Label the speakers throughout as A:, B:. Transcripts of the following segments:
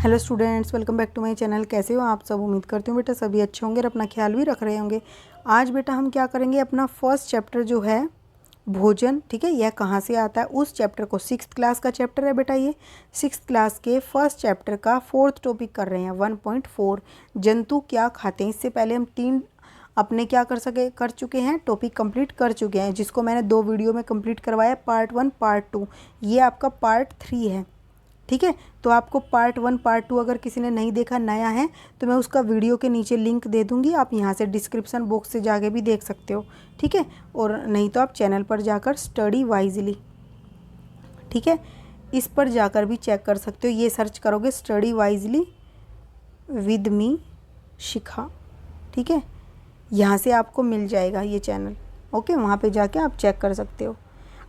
A: Hello students, welcome back to my channel. कैसे हो आप सब? उम्मीद करती हूँ बेटा सभी अच्छे होंगे और अपना ख्याल भी रख रहे होंगे। आज बेटा हम क्या करेंगे, अपना फर्स्ट चैप्टर जो है भोजन, ठीक है, यह कहाँ से आता है उस चैप्टर को, 6th क्लास का चैप्टर है बेटा। ये 6th क्लास के फर्स्ट चैप्टर का 4th टॉपिक कर रहे हैं, 1.4 जंतु क्या खाते हैं। इससे पहले हम 3 अपने क्या कर चुके हैं, टॉपिक कंप्लीट कर चुके हैं, जिसको मैंने 2 वीडियो में कंप्लीट करवाया, पार्ट 1 पार्ट 2। ये आपका पार्ट 3 है, ठीक है। तो आपको पार्ट 1 पार्ट 2 अगर किसी ने नहीं देखा, नया है, तो मैं उसका वीडियो के नीचे लिंक दे दूंगी, आप यहाँ से डिस्क्रिप्शन बॉक्स से जाके भी देख सकते हो, ठीक है। और नहीं तो आप चैनल पर जाकर स्टडी वाइजली, ठीक है, इस पर जाकर भी चेक कर सकते हो। ये सर्च करोगे स्टडी वाइजली विद मी शिखा, ठीक है, यहाँ से आपको मिल जाएगा ये चैनल, ओके। वहाँ पे जाके आप चेक कर सकते हो।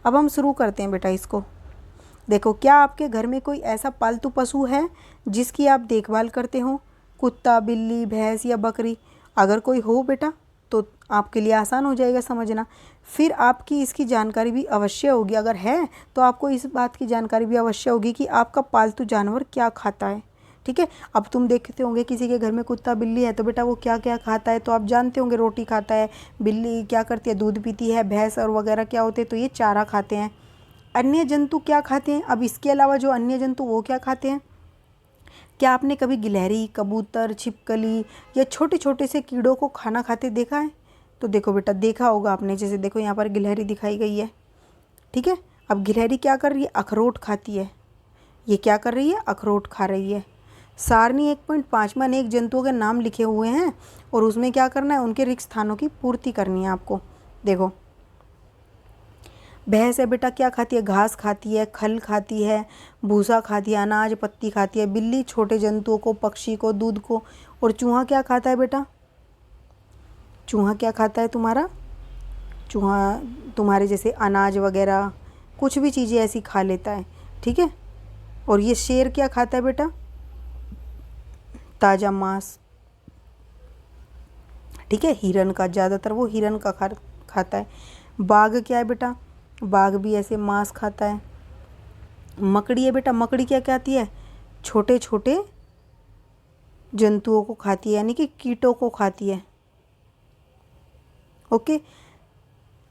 A: अब हम शुरू करते हैं बेटा इसको। देखो, क्या आपके घर में कोई ऐसा पालतू पशु है जिसकी आप देखभाल करते हो? कुत्ता, बिल्ली, भैंस या बकरी? अगर कोई हो बेटा तो आपके लिए आसान हो जाएगा समझना। फिर आपकी इसकी जानकारी भी अवश्य होगी, अगर है तो आपको इस बात की जानकारी भी अवश्य होगी कि आपका पालतू जानवर क्या खाता है, ठीक है। अब तुम देखते होंगे किसी के घर में कुत्ता बिल्ली है तो बेटा वो क्या क्या खाता है, तो आप जानते होंगे, रोटी खाता है, बिल्ली क्या करती है, दूध पीती है, भैंस और वगैरह क्या होते हैं, तो ये चारा खाते हैं। अन्य जंतु क्या खाते हैं? अब इसके अलावा जो अन्य जंतु वो क्या खाते हैं? क्या आपने कभी गिलहरी, कबूतर, छिपकली या छोटे छोटे से कीड़ों को खाना खाते देखा है? तो देखो बेटा, देखा होगा आपने, जैसे देखो यहाँ पर गिलहरी दिखाई गई है, ठीक है। अब गिलहरी क्या कर रही है? अखरोट खाती है। ये क्या कर रही है? अखरोट खा रही है। सारणी 1.5 में अनेक जंतुओं के नाम लिखे हुए हैं और उसमें क्या करना है, उनके रिक्त स्थानों की पूर्ति करनी है आपको। देखो, भैंस है बेटा, क्या खाती है? घास खाती है, खल खाती है, भूसा खाती है, अनाज पत्ती खाती है। बिल्ली छोटे जंतुओं को, पक्षी को, दूध को। और चूहा क्या खाता है बेटा? चूहा क्या खाता है तुम्हारा? चूहा तुम्हारे जैसे अनाज वगैरह कुछ भी चीज़ें ऐसी खा लेता है, ठीक है। और ये शेर क्या खाता है बेटा? ताज़ा मांस, ठीक है। हिरन का, ज़्यादातर वो हिरन का खाता है। बाघ क्या है बेटा? बाघ भी ऐसे मांस खाता है। मकड़ी है बेटा, मकड़ी क्या खाती है? छोटे छोटे जंतुओं को खाती है, यानी कि कीटों को खाती है, ओके।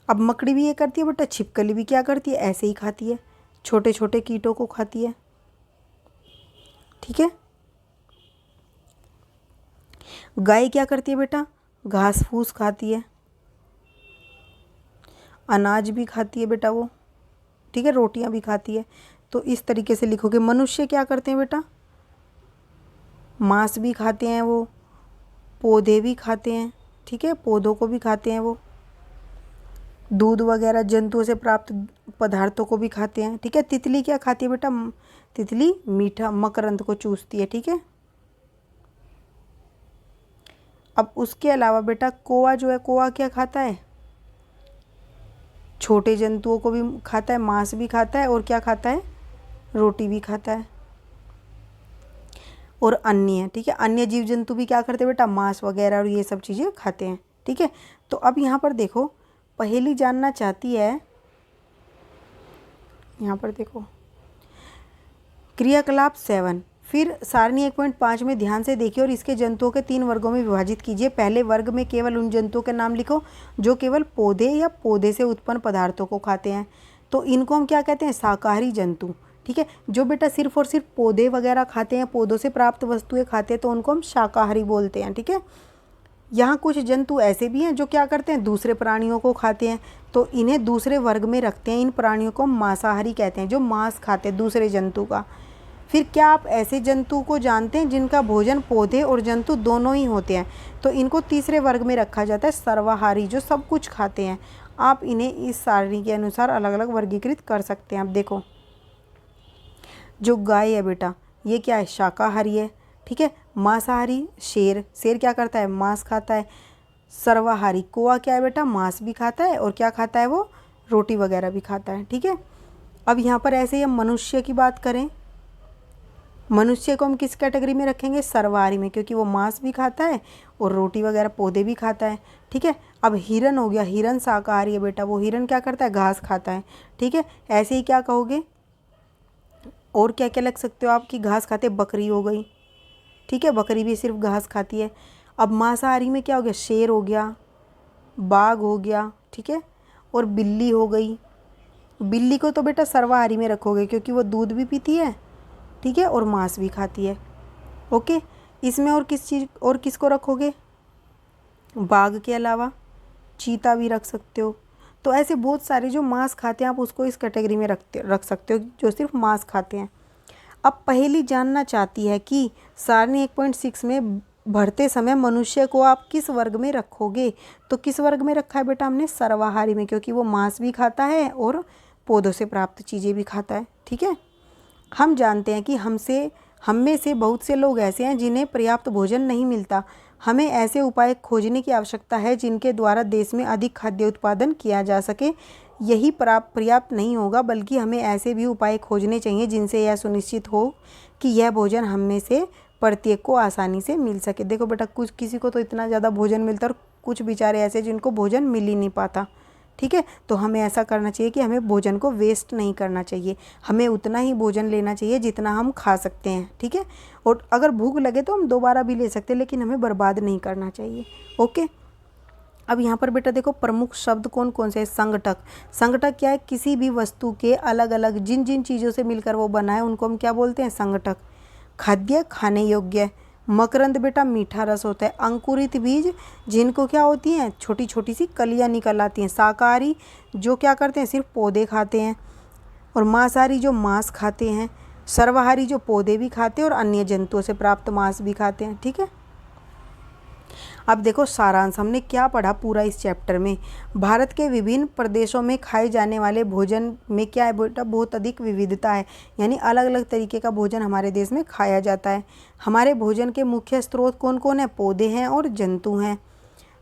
A: अब मकड़ी भी ये करती है बेटा, छिपकली भी क्या करती है? ऐसे ही खाती है, छोटे छोटे कीटों को खाती है, ठीक है। गाय क्या करती है बेटा? घास फूस खाती है, अनाज भी खाती है बेटा वो, ठीक है, रोटियां भी खाती है। तो इस तरीके से लिखोगे। मनुष्य क्या करते हैं बेटा? मांस भी खाते हैं वो, पौधे भी खाते हैं, ठीक है, पौधों को भी खाते हैं वो, दूध वगैरह जंतुओं से प्राप्त पदार्थों को भी खाते हैं, ठीक है। तितली क्या खाती है बेटा? तितली मीठा मकरंद को चूसती है, ठीक है। अब उसके अलावा बेटा कौवा जो है, कौवा क्या खाता है? छोटे जंतुओं को भी खाता है, मांस भी खाता है, और क्या खाता है? रोटी भी खाता है। और अन्य, ठीक है, अन्य जीव जंतु भी क्या करते हैं बेटा? मांस वगैरह और ये सब चीज़ें खाते हैं, ठीक है। तो अब यहाँ पर देखो, पहेली जानना चाहती है, यहाँ पर देखो क्रियाकलाप 7। फिर सारणी 1.5 में ध्यान से देखिए और इसके जंतुओं के 3 वर्गों में विभाजित कीजिए। पहले वर्ग में केवल उन जंतुओं के नाम लिखो जो केवल पौधे या पौधे से उत्पन्न पदार्थों को खाते हैं, तो इनको हम क्या कहते हैं? शाकाहारी जंतु, ठीक है। जो बेटा सिर्फ और सिर्फ पौधे वगैरह खाते हैं, पौधों से प्राप्त वस्तुएं खाते हैं, तो उनको हम शाकाहारी बोलते हैं, ठीक है। यहाँ कुछ जंतु ऐसे भी हैं जो क्या करते हैं? दूसरे प्राणियों को खाते हैं, तो इन्हें दूसरे वर्ग में रखते हैं। इन प्राणियों को मांसाहारी कहते हैं, जो मांस खाते हैं दूसरे जंतु का। फिर क्या आप ऐसे जंतु को जानते हैं जिनका भोजन पौधे और जंतु दोनों ही होते हैं? तो इनको तीसरे वर्ग में रखा जाता है, सर्वाहारी, जो सब कुछ खाते हैं। आप इन्हें इस सारणी के अनुसार अलग अलग वर्गीकृत कर सकते हैं। अब देखो, जो गाय है बेटा, ये क्या है? शाकाहारी है, ठीक है। मांसाहारी शेर, शेर क्या करता है? मांस खाता है। सर्वाहारी कौवा क्या है बेटा? मांस भी खाता है, और क्या खाता है वो? रोटी वगैरह भी खाता है, ठीक है। अब यहाँ पर ऐसे ही हम मनुष्य की बात करें, मनुष्य को हम किस कैटेगरी में रखेंगे? सर्वाहारी में, क्योंकि वो मांस भी खाता है और रोटी वगैरह पौधे भी खाता है, ठीक है। अब हिरन हो गया, हिरन शाकाहारी है बेटा, वो हिरन क्या करता है? घास खाता है, ठीक है। ऐसे ही क्या कहोगे, और क्या क्या लग सकते हो आप कि घास खाते? बकरी हो गई, ठीक है, बकरी भी सिर्फ घास खाती है। अब मांसाहारी में क्या हो गया, शेर हो गया, बाघ हो गया, ठीक है, और बिल्ली हो गई। बिल्ली को तो बेटा सर्वाहारी में रखोगे क्योंकि वो दूध भी पीती है, ठीक है, और मांस भी खाती है। ओके, इसमें और किसको रखोगे, बाघ के अलावा चीता भी रख सकते हो। तो ऐसे बहुत सारे जो मांस खाते हैं आप उसको इस कैटेगरी में रख सकते हो, जो सिर्फ मांस खाते हैं। अब पहेली जानना चाहती है कि सारणी 1.6 में भरते समय मनुष्य को आप किस वर्ग में रखोगे। तो किस वर्ग में रखा है बेटा हमने, सर्वाहारी में, क्योंकि वो मांस भी खाता है और पौधों से प्राप्त चीज़ें भी खाता है। ठीक है, हम जानते हैं कि हम में से बहुत से लोग ऐसे हैं जिन्हें पर्याप्त भोजन नहीं मिलता। हमें ऐसे उपाय खोजने की आवश्यकता है जिनके द्वारा देश में अधिक खाद्य उत्पादन किया जा सके। यही पर्याप्त नहीं होगा, बल्कि हमें ऐसे भी उपाय खोजने चाहिए जिनसे यह सुनिश्चित हो कि यह भोजन हम में से प्रत्येक को आसानी से मिल सके। देखो बेटा, किसी को तो इतना ज़्यादा भोजन मिलता है और कुछ बेचारे ऐसे जिनको भोजन मिल ही नहीं पाता। ठीक है, तो हमें ऐसा करना चाहिए कि हमें भोजन को वेस्ट नहीं करना चाहिए, हमें उतना ही भोजन लेना चाहिए जितना हम खा सकते हैं। ठीक है, और अगर भूख लगे तो हम दोबारा भी ले सकते हैं, लेकिन हमें बर्बाद नहीं करना चाहिए। ओके, अब यहाँ पर बेटा देखो प्रमुख शब्द कौन कौन से हैं। संगठक, संगठक क्या है, किसी भी वस्तु के अलग अलग जिन जिन चीज़ों से मिलकर वो बना है उनको हम क्या बोलते हैं, संगठक। खाद्य, खाने योग्य। मकरंद बेटा मीठा रस होता है। अंकुरित बीज, जिनको क्या होती हैं, छोटी छोटी सी कलियां निकल आती हैं। शाकाहारी, जो क्या करते हैं, सिर्फ पौधे खाते हैं। और मांसाहारी, जो मांस खाते हैं। सर्वाहारी, जो पौधे भी खाते हैं और अन्य जंतुओं से प्राप्त मांस भी खाते हैं। ठीक है, अब देखो सारांश हमने क्या पढ़ा पूरा इस चैप्टर में। भारत के विभिन्न प्रदेशों में खाए जाने वाले भोजन में क्या है बेटा, बहुत अधिक विविधता है, यानी अलग अलग तरीके का भोजन हमारे देश में खाया जाता है। हमारे भोजन के मुख्य स्रोत कौन कौन है, पौधे हैं और जंतु हैं।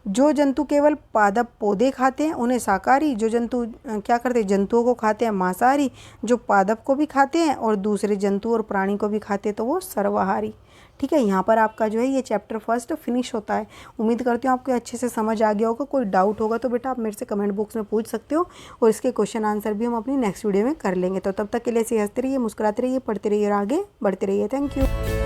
A: जो जंतु केवल पादप पौधे खाते हैं उन्हें शाकाहारी, जो जंतु क्या करते हैं, जंतुओं को खाते हैं, मांसाहारी। जो पादप को भी खाते हैं और दूसरे जंतु और प्राणी को भी खाते हैं तो वो सर्वाहारी। ठीक है, यहाँ पर आपका जो है ये चैप्टर फर्स्ट फिनिश होता है। उम्मीद करती हूँ आपको अच्छे से समझ आ गया होगा। कोई डाउट होगा तो बेटा आप मेरे से कमेंट बॉक्स में पूछ सकते हो, और इसके क्वेश्चन आंसर भी हम अपनी नेक्स्ट वीडियो में कर लेंगे। तो तब तक के लिए ऐसे हंसते रहिए, मुस्कुराते रहिए, पढ़ते रहिए और आगे बढ़ते रहिए। Thank you.